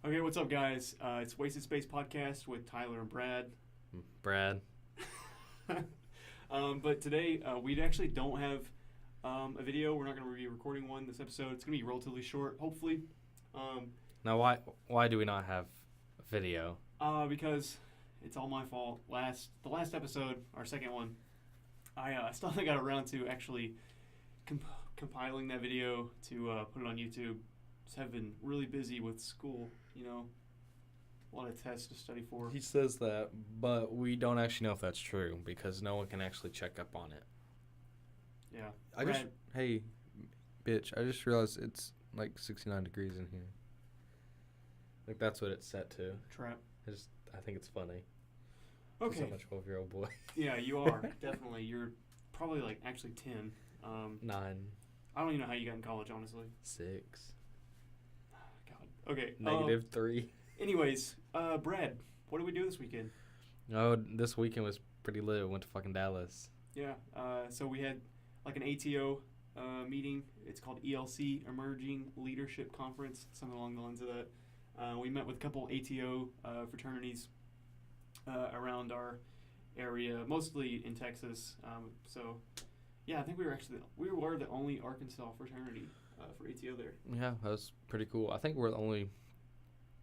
Okay, what's up, guys? It's Wasted Space Podcast with Tyler and Brad. Brad. But today, we actually don't have a video. We're not going to be recording one this episode. It's going to be relatively short, hopefully. Now, why do we not have a video? Because it's all my fault. The last episode, our second one, I still haven't got around to actually compiling that video to put it on YouTube. Just have been really busy with school, a lot of tests to study for. He says that, but we don't actually know if that's true because no one can actually check up on it. Yeah. Hey, bitch, I just realized it's like 69 degrees in here. Like, that's what it's set to. Trap. I think it's funny. Okay. I'm a 12-year-old boy. Yeah, you are. Definitely. You're probably, actually 10. 9. I don't even know how you got in college, honestly. 6. God. Okay. -3. Anyways, Brad, what did we do this weekend? Oh, this weekend was pretty lit. We went to fucking Dallas. Yeah. So we had, an ATO meeting. It's called ELC, Emerging Leadership Conference, something along the lines of that. We met with a couple ATO fraternities around our area, mostly in Texas. I think we were the only Arkansas fraternity for ATO there. Yeah, that was pretty cool. I think we're the only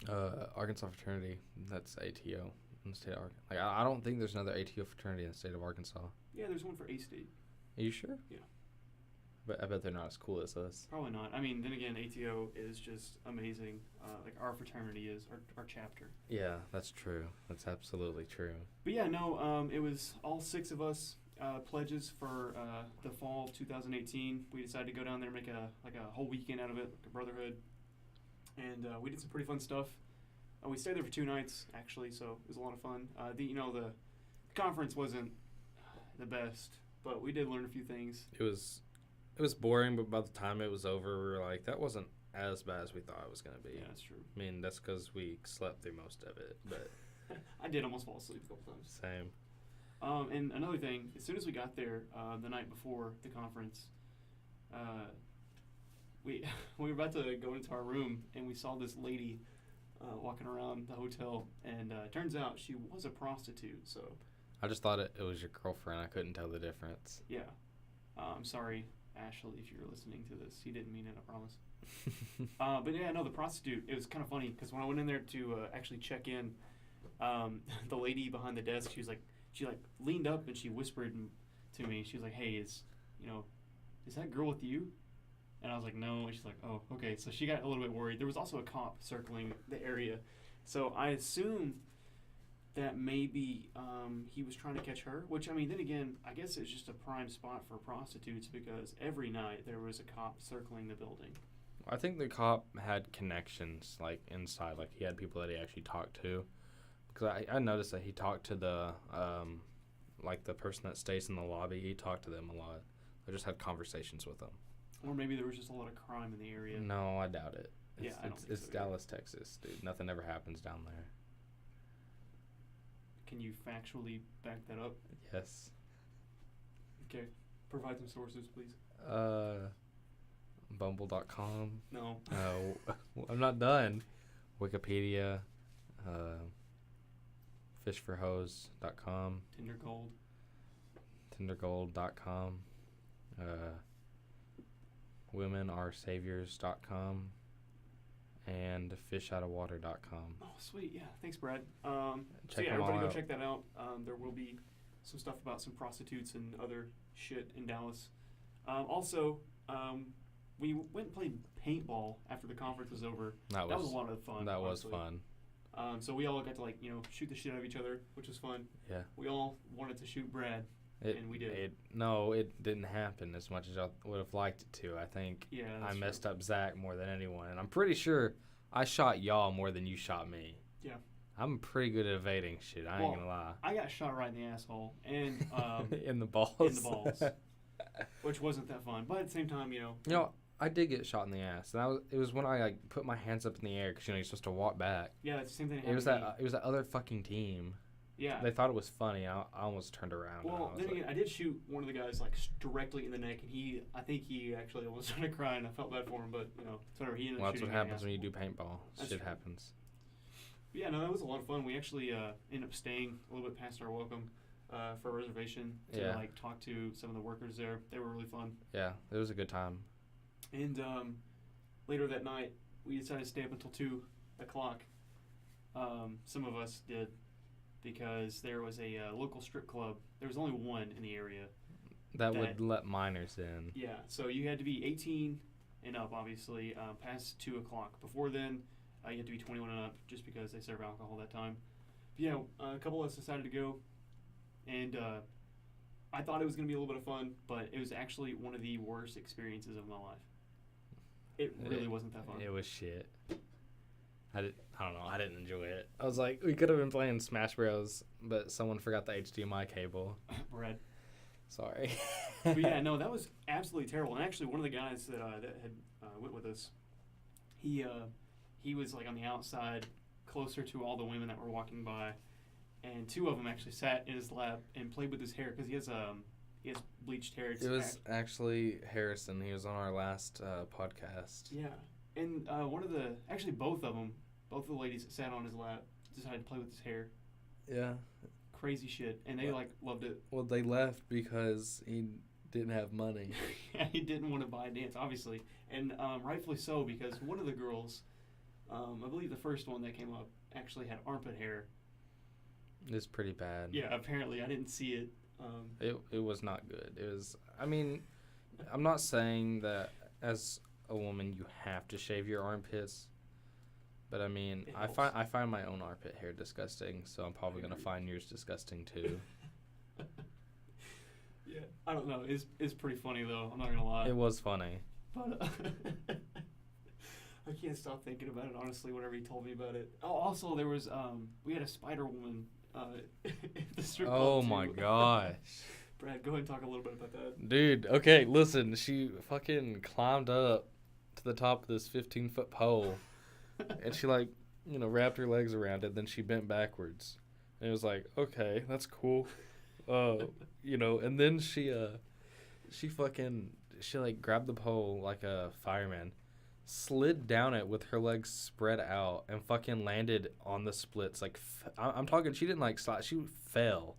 Arkansas fraternity that's ATO in the state of Arkansas. I don't think there's another ATO fraternity in the state of Arkansas. Yeah, there's one for A-State. Are you sure? Yeah. But I bet they're not as cool as us. Probably not. I mean, then again, ATO is just amazing. Our fraternity is, our chapter. Yeah, that's true. That's absolutely true. But yeah, no, it was all 6 of us pledges for the fall of 2018. We decided to go down there and make a whole weekend out of it, like a brotherhood. And we did some pretty fun stuff. We stayed there for 2 nights, actually, so it was a lot of fun. The conference wasn't the best, but we did learn a few things. It was boring, but by the time it was over, we were like, that wasn't as bad as we thought it was going to be. Yeah, that's true. I mean, that's because we slept through most of it, but... I did almost fall asleep a couple times. Same. And another thing, as soon as we got there the night before the conference, we were about to go into our room, and we saw this lady walking around the hotel, and turns out she was a prostitute, so... I just thought it was your girlfriend. I couldn't tell the difference. Yeah. I'm sorry, Ashley, if you're listening to this. He didn't mean it, I promise. But yeah, no, the prostitute, it was kind of funny, because when I went in there to actually check in, the lady behind the desk, she leaned up and she whispered to me. She was like, hey, is that girl with you? And I was like, no. And she's like, oh, okay. So she got a little bit worried. There was also a cop circling the area. So I assume that maybe he was trying to catch her, which, I mean, then again, I guess it's just a prime spot for prostitutes because every night there was a cop circling the building. I think the cop had connections, inside. He had people that he actually talked to. Because I noticed that he talked to the person that stays in the lobby. He talked to them a lot. I just had conversations with them. Or maybe there was just a lot of crime in the area. No, I doubt it. It's so Dallas, Texas, dude. Nothing ever happens down there. Can you factually back that up? Yes. Okay. Provide some sources, please. Bumble.com. No. I'm not done. Wikipedia. Fishforhose.com. Tinder Gold. Tindergold.com. WomenAreSaviors.com. And fishoutofwater.com. Oh, sweet. Yeah. Thanks, Brad. Check everybody go out. check that out. There will be some stuff about some prostitutes and other shit in Dallas. Also, we went and played paintball after the conference was over. That was a lot of fun. That honestly. was fun. So we all got to shoot the shit out of each other, which was fun. Yeah. We all wanted to shoot Brad, and we did. It didn't happen as much as I would have liked it to. I think I messed up Zach more than anyone, and I'm pretty sure I shot y'all more than you shot me. Yeah. I'm pretty good at evading shit. I ain't gonna lie. I got shot right in the asshole and in the balls. In the balls, which wasn't that fun. But at the same time, I did get shot in the ass, and it was when I put my hands up in the air because you're supposed to walk back. Yeah, that's the same thing. It was that other fucking team. Yeah. They thought it was funny. I almost turned around. Well, then again, I did shoot one of the guys directly in the neck, and I think he actually almost started crying. I felt bad for him, but it's whatever. He ended up that's shooting what happens when you do paintball. Shit happens. But yeah, no, that was a lot of fun. We actually ended up staying a little bit past our welcome for a reservation to like talk to some of the workers there. They were really fun. Yeah, it was a good time. And later that night, we decided to stay up until 2 o'clock. Some of us did because there was a local strip club. There was only one in the area. That would let minors in. Yeah, so you had to be 18 and up, obviously, past 2 o'clock. Before then, you had to be 21 and up just because they serve alcohol that time. But yeah, a couple of us decided to go, and I thought it was going to be a little bit of fun, but it was actually one of the worst experiences of my life. It really wasn't that fun. It was shit. I don't know. I didn't enjoy it. I was like, we could have been playing Smash Bros, but someone forgot the HDMI cable. Brad. Sorry. But yeah, no, that was absolutely terrible. And actually, one of the guys that had went with us, he was like on the outside, closer to all the women that were walking by, and two of them actually sat in his lap and played with his hair because he has bleached hair. It was actually Harrison. He was on our last podcast. Yeah, and both of the ladies that sat on his lap decided to play with his hair. Yeah. Crazy shit, and they loved it. Well, they left because he didn't have money. Yeah, he didn't want to buy a dance, obviously, and rightfully so, because one of the girls, I believe the first one that came up, actually had armpit hair. It's pretty bad. Yeah, apparently I didn't see it. It was not good. It was. I mean, I'm not saying that as a woman you have to shave your armpits. But I mean, I find my own armpit hair disgusting, so I'm probably gonna find yours disgusting too. Yeah, I don't know. It's pretty funny though. I'm not gonna lie. It was funny. But I can't stop thinking about it. Honestly, whenever he told me about it. Oh, also there was we had a Spider Woman in the strip club. Oh my gosh. Brad, go ahead and talk a little bit about that. Dude, okay, listen. She fucking climbed up to the top of this 15-foot pole. And she, like, wrapped her legs around it. Then she bent backwards. And it was like, okay, that's cool. And then she grabbed the pole like a fireman, slid down it with her legs spread out, and fucking landed on the splits. Like, I'm talking, she didn't, like, slide. She fell.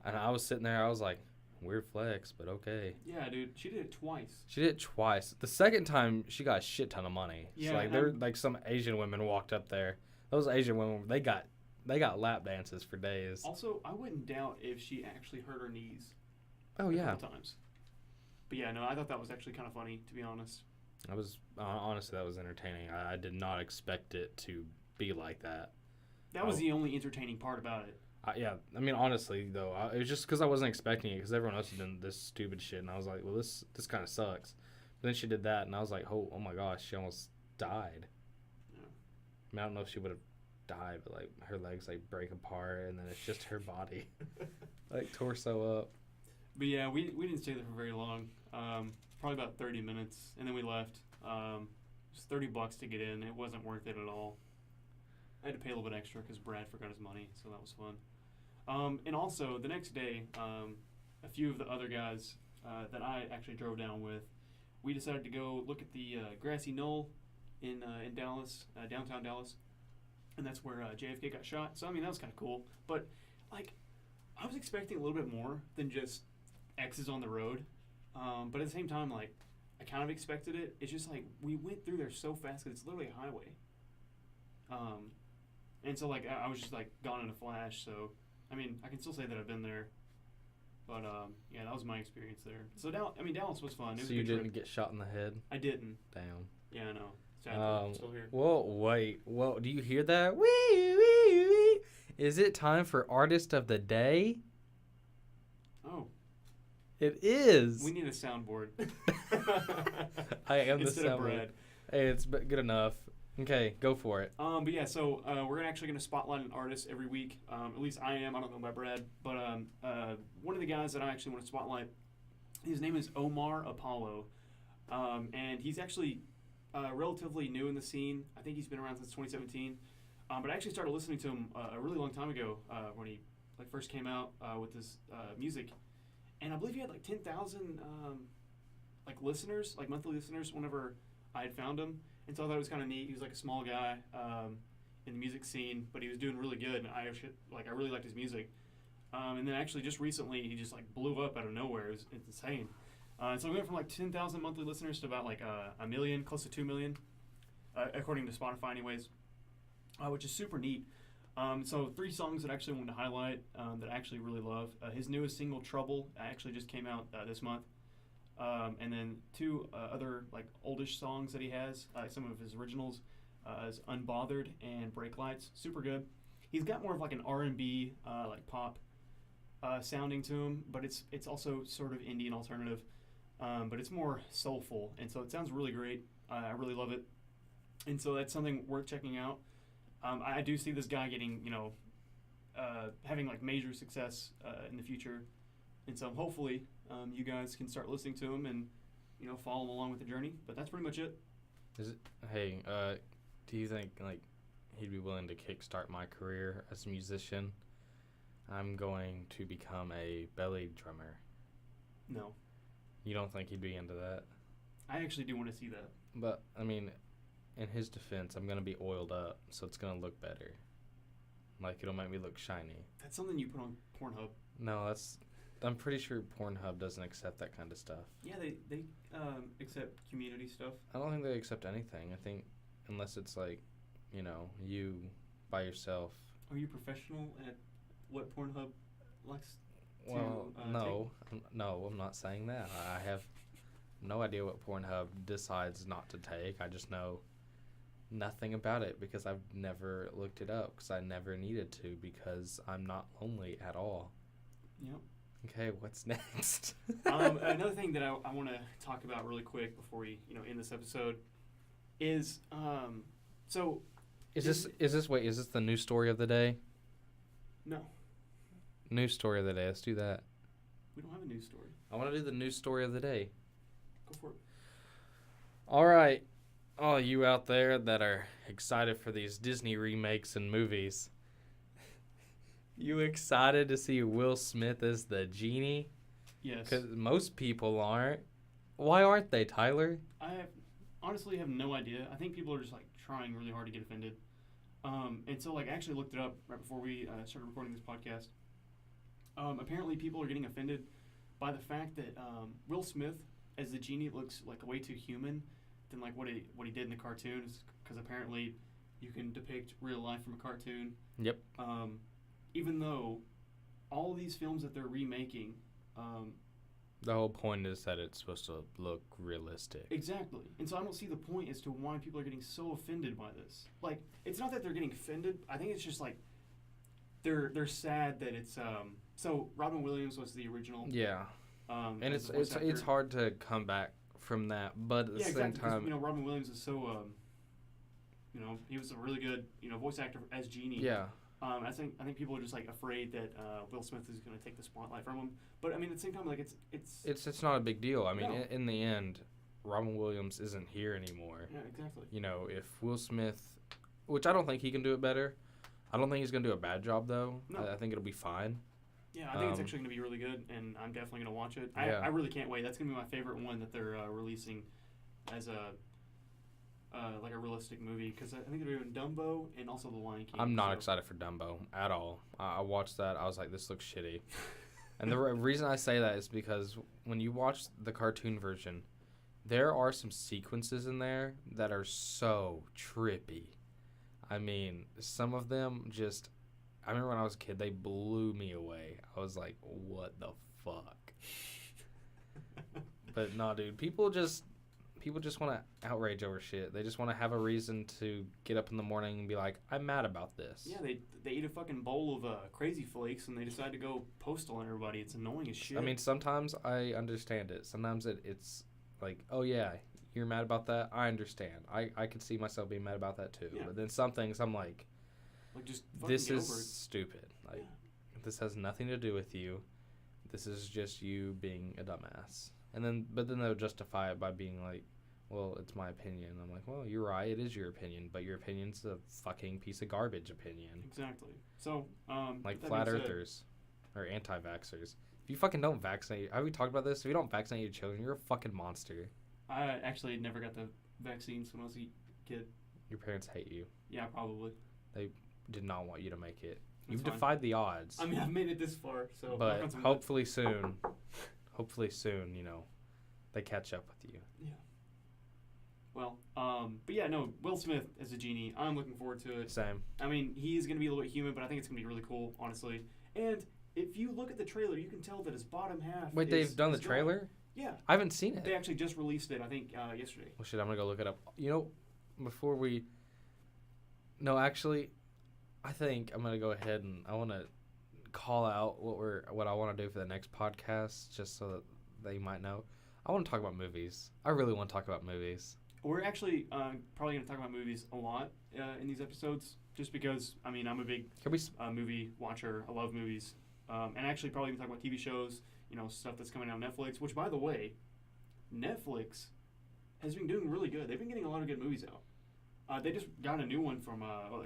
And I was sitting there. I was like, weird flex, but okay. Yeah, dude. She did it twice. The second time, she got a shit ton of money. Yeah. So, some Asian women walked up there. Those Asian women, they got lap dances for days. Also, I wouldn't doubt if she actually hurt her knees. Oh, yeah. A couple times. But yeah, no, I thought that was actually kind of funny, to be honest. Honestly, that was entertaining. I did not expect it to be like that. That was the only entertaining part about it. Yeah, I mean, honestly, though, it was just because I wasn't expecting it, because everyone else had done this stupid shit, and I was like, well, this kind of sucks. But then she did that, and I was like, oh my gosh, she almost died. Yeah. I mean, I don't know if she would have died, but, like, her legs, like, break apart, and then it's just her body, like, torso up. But, yeah, we didn't stay there for very long, probably about 30 minutes, and then we left. It was $30 to get in. It wasn't worth it at all. I had to pay a little bit extra because Brad forgot his money, so that was fun. And also, the next day, a few of the other guys that I actually drove down with, we decided to go look at the grassy knoll in Dallas, downtown Dallas, and that's where JFK got shot. So, I mean, that was kind of cool. But, like, I was expecting a little bit more than just X's on the road. But at the same time, like, I kind of expected it. It's just, like, we went through there so fast because it's literally a highway. And so, like, I was just, like, gone in a flash, so... I mean, I can still say that I've been there, but yeah, that was my experience there. So Dallas was fun. It was so you didn't trip. Get shot in the head? I didn't. Damn. Yeah, I know. Sadly, I'm still here. Whoa, wait. Whoa, do you hear that? Wee, wee, wee. Is it time for Artist of the Day? Oh. It is. We need a soundboard. I am the Instead of soundboard. Brad. Hey, it's good enough. Okay, go for it. But yeah, so we're actually going to spotlight an artist every week. At least I am. I don't know about Brad. But one of the guys that I actually want to spotlight, his name is Omar Apollo. And he's actually relatively new in the scene. I think he's been around since 2017. But I actually started listening to him a really long time ago when he first came out with his music. And I believe he had 10,000 listeners, monthly listeners whenever I had found him. And so I thought it was kind of neat. He was a small guy. in the music scene, but he was doing really good, and I really liked his music. And then actually just recently he just like blew up out of nowhere. It's insane. And so we went from like 10,000 monthly listeners to about like a million, close to 2 million, according to Spotify, anyways, which is super neat. So 3 songs that I actually wanted to highlight that I actually really love. His newest single, Trouble, actually just came out this month. And then 2 other like oldish songs that he has, some of his originals, is Unbothered and Brake Lights. Super good. He's got more of like an R&B, like pop sounding to him, but it's also sort of indie and alternative. But it's more soulful, and so it sounds really great. I really love it, and so that's something worth checking out. I do see this guy getting, having like major success in the future, and so hopefully you guys can start listening to him and follow him along with the journey. But that's pretty much it. Hey, do you think like he'd be willing to kickstart my career as a musician? I'm going to become a belly drummer. No. You don't think he'd be into that? I actually do want to see that. But, I mean, in his defense, I'm going to be oiled up, so it's going to look better. Like, it'll make me look shiny. That's something you put on Pornhub. No, I'm pretty sure Pornhub doesn't accept that kind of stuff. Yeah, they accept community stuff. I don't think they accept anything. I think, unless it's like, you by yourself. Are you professional at what Pornhub likes to no, I'm not saying that. I have no idea what Pornhub decides not to take. I just know nothing about it because I've never looked it up because I never needed to because I'm not lonely at all. Yep. Okay, what's next? Another thing that I want to talk about really quick before we end this episode is Is this the news story of the day? No. News story of the day. Let's do that. We don't have a news story. I want to do the news story of the day. Go for it. All right. All you out there that are excited for these Disney remakes and movies. You excited to see Will Smith as the genie? Yes. Because most people aren't. Why aren't they, Tyler? I honestly have no idea. I think people are just like trying really hard to get offended. And so like I actually looked it up right before we started recording this podcast. Apparently people are getting offended by the fact that Will Smith as the genie looks like way too human than like what he did in the cartoons, because apparently you can depict real life from a cartoon. Yep. Even though all these films that they're remaking, the whole point is that it's supposed to look realistic. Exactly. And so I don't see the point as to why people are getting so offended by this. Like, it's not that they're getting offended. I think it's just like they're sad that it's so Robin Williams was the original. Yeah. And it's hard to come back from that, but at the same time, Robin Williams is so he was a really good voice actor as Genie. Yeah. I think people are just like afraid that Will Smith is going to take the spotlight from him. But I mean, at the same time, like it's not a big deal. I mean, no. in the end, Robin Williams isn't here anymore. Yeah, exactly. If Will Smith, which I don't think he can do it better. I don't think he's going to do a bad job though. No. I think it'll be fine. Yeah, I think it's actually going to be really good, and I'm definitely going to watch it. Yeah. I really can't wait. That's going to be my favorite one that they're releasing as a like a realistic movie, because I think they're doing Dumbo and also The Lion King. I'm not excited for Dumbo at all. I watched that. I was like, this looks shitty. And the reason I say that is because when you watch the cartoon version, there are some sequences in there that are so trippy. I mean, some of them just... I remember when I was a kid, they blew me away. I was like, what the fuck? But no, dude, people just want to outrage over shit. They just want to have a reason to get up in the morning and be like, I'm mad about this. Yeah, they eat a fucking bowl of Crazy Flakes and they decide to go postal on everybody. It's annoying as shit. I mean, sometimes I understand it. Sometimes it's like, oh yeah, you're mad about that? I understand. I could see myself being mad about that too. Yeah. But then some things I'm like just this is stupid. Like, this has nothing to do with you. This is just you being a dumbass. But then they'll justify it by being like, well, it's my opinion. I'm like, well, you're right. It is your opinion, but your opinion's a fucking piece of garbage opinion. Exactly. So, like flat earthers or anti-vaxxers. If you fucking don't vaccinate, have we talked about this? If you don't vaccinate your children, you're a fucking monster. I actually never got the vaccines when I was a kid. Your parents hate you. Yeah, probably. They did not want you to make it. That's You've fine. defied the odds. I mean, I've made it this far, so. But knock on some wood. hopefully soon, you know, they catch up with you. Yeah. Well, but yeah, no, Will Smith as a genie, I'm looking forward to it. Same. I mean, he's going to be a little bit human, but I think it's going to be really cool, honestly. And if you look at the trailer, you can tell that his bottom half Wait, they've done the trailer? Yeah. I haven't seen it. They actually just released it, I think, yesterday. Well, shit, I'm going to go look it up. You know, before we... No, actually, I think I'm going to go ahead and I want to call out what I want to do for the next podcast, just so that they might know. I want to talk about movies. I really want to talk about movies. We're actually probably going to talk about movies a lot in these episodes, just because, I mean, I'm a big movie watcher. I love movies. And actually probably going to talk about TV shows, you know, stuff that's coming out on Netflix, which, by the way, Netflix has been doing really good. They've been getting a lot of good movies out. They just got a new one from,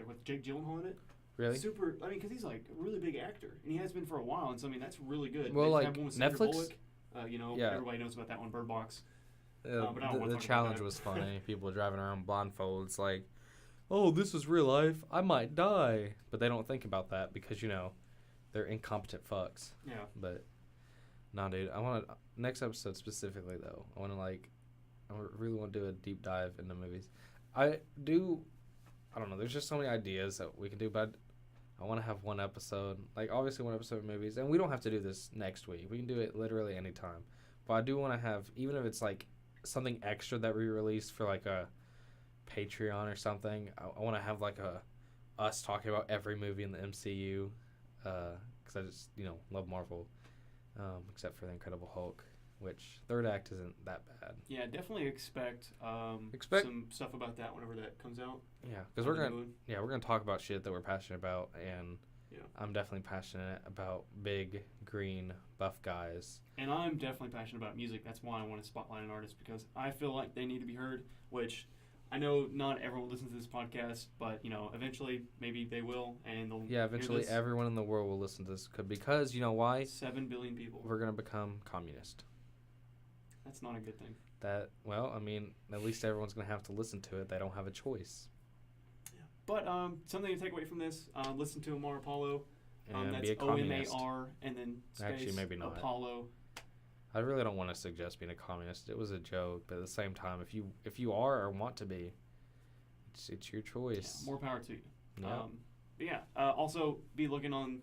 with Jake Gyllenhaal in it. Really? Super, I mean, because he's like a really big actor, and he has been for a while, and so, I mean, that's really good. Well, they like, have one with Sandra Netflix? Bullock. You know, Yeah. everybody knows about that one, Bird Box. But I don't wanna The talk about challenge that. was funny. People driving around blindfolds like, oh, this is real life. I might die. But they don't think about that because, you know, they're incompetent fucks. Yeah. But, nah, dude. I want to, next episode specifically, though, I really want to do a deep dive into movies. I don't know. There's just so many ideas that we can do, but I want to have one episode. Like, obviously one episode of movies. And we don't have to do this next week. We can do it literally anytime. But I do want to have, even if it's like something extra that we release for like a Patreon or something, I want to have like us talking about every movie in the MCU, because I just, you know, love Marvel, except for the Incredible Hulk, which third act isn't that bad. Yeah, definitely expect some stuff about that whenever that comes out. Yeah, because we're gonna talk about shit that we're passionate about, and yeah. I'm definitely passionate about big green buff guys. And I'm definitely passionate about music. That's why I want to spotlight an artist, because I feel like they need to be heard, which I know not everyone listens to this podcast, but, you know, eventually maybe they will, and they'll eventually everyone in the world will listen to this, because, you know why? 7 billion people. We're going to become communist. That's not a good thing. Well, I mean, at least everyone's going to have to listen to it. They don't have a choice. Yeah. But something to take away from this, listen to Omar Apollo. And that's be a communist. OMAR and then space Actually, maybe not. Apollo. I really don't want to suggest being a communist. It was a joke, but at the same time, if you are or want to be, it's your choice. Yeah, more power to you. Yeah. But yeah, also be looking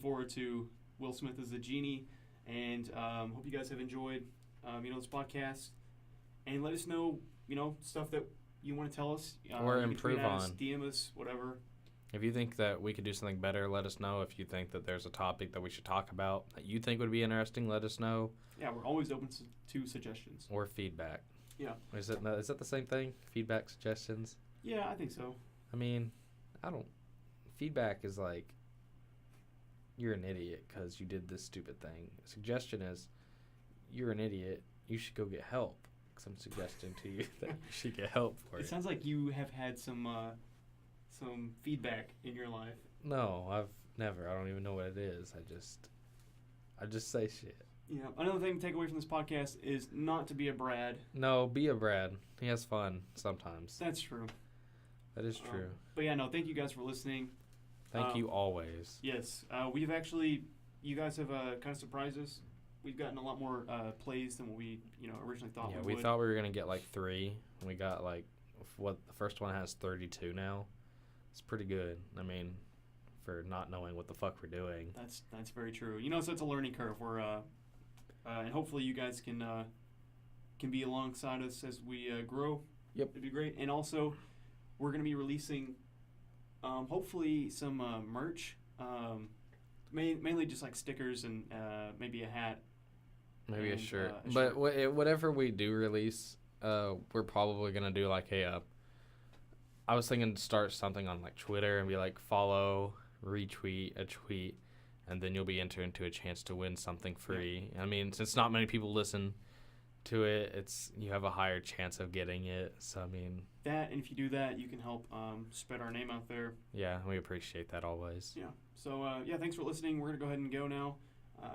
forward to Will Smith as the genie, and hope you guys have enjoyed this podcast, and let us know stuff that you want to tell us or improve on. DM us, whatever. If you think that we could do something better, let us know. If you think that there's a topic that we should talk about that you think would be interesting, let us know. Yeah, we're always open to suggestions. Or feedback. Yeah. Is that the same thing? Feedback, suggestions? Yeah, I think so. I mean, feedback is like, you're an idiot because you did this stupid thing. A suggestion is, you're an idiot, you should go get help. Because I'm suggesting to you that you should get help for it. It sounds like you have had some feedback in your life. No, I've never. I don't even know what it is. I just say shit. Yeah. Another thing to take away from this podcast is not to be a Brad. No, be a Brad. He has fun sometimes. That's true. That is true. But yeah, no, thank you guys for listening. Thank you always. Yes. You guys have kind of surprised us. We've gotten a lot more plays than what we originally thought we would. Yeah, we thought we were going to get like 3. We got the first one has 32 now. It's pretty good. I mean, for not knowing what the fuck we're doing. That's very true. So it's a learning curve. We're and hopefully you guys can be alongside us as we grow. Yep. It'd be great. And also, we're going to be releasing hopefully some merch. Mainly just like stickers and maybe a hat. Maybe a shirt. But whatever we do release, we're probably going to do like I was thinking to start something on like Twitter and be like follow, retweet a tweet, and then you'll be entered into a chance to win something free. Yeah. I mean, since not many people listen to it, you have a higher chance of getting it. So I mean that, and if you do that, you can help spread our name out there. Yeah, we appreciate that always. Yeah. So thanks for listening. We're gonna go ahead and go now.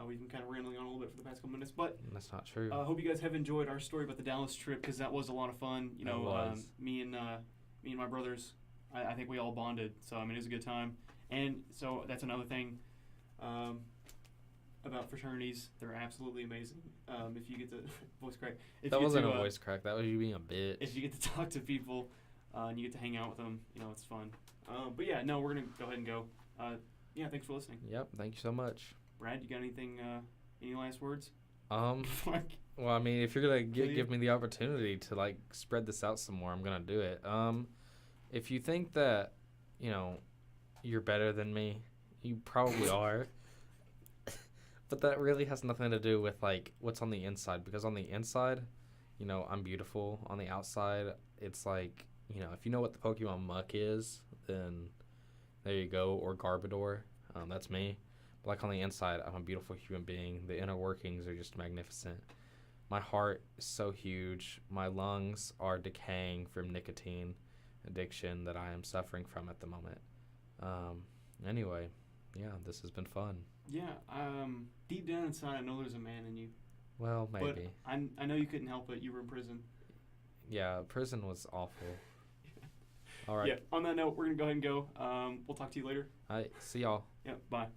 We've been kind of rambling on a little bit for the past couple minutes, but that's not true. Hope you guys have enjoyed our story about the Dallas trip, because that was a lot of fun. Me and my brothers I think we all bonded. So I mean, it was a good time. And so that's another thing about fraternities. They're absolutely amazing. If you get to voice crack, if That you get wasn't to, a voice crack. That was you being a bitch. if you get to talk to people and you get to hang out with them, it's fun. But yeah, no, we're gonna go ahead and go. Yeah, thanks for listening. Yep. Thank you so much. Brad, you got anything? Any last words? Well, I mean, if you're gonna give me the opportunity to like spread this out some more, I'm gonna do it. If you think that, you're better than me, you probably are. But that really has nothing to do with like what's on the inside, because on the inside, I'm beautiful. On the outside, it's like, if you know what the Pokemon Muck is, then there you go, or Garbodor. That's me. But like on the inside, I'm a beautiful human being. The inner workings are just magnificent. My heart is so huge. My lungs are decaying from nicotine addiction that I am suffering from at the moment. Anyway, yeah, this has been fun. Yeah, deep down inside, I know there's a man in you. Well, maybe. But I know you couldn't help it. You were in prison. Yeah, prison was awful. All right. Yeah, on that note, we're going to go ahead and go. We'll talk to you later. All right, see y'all. Yeah, bye.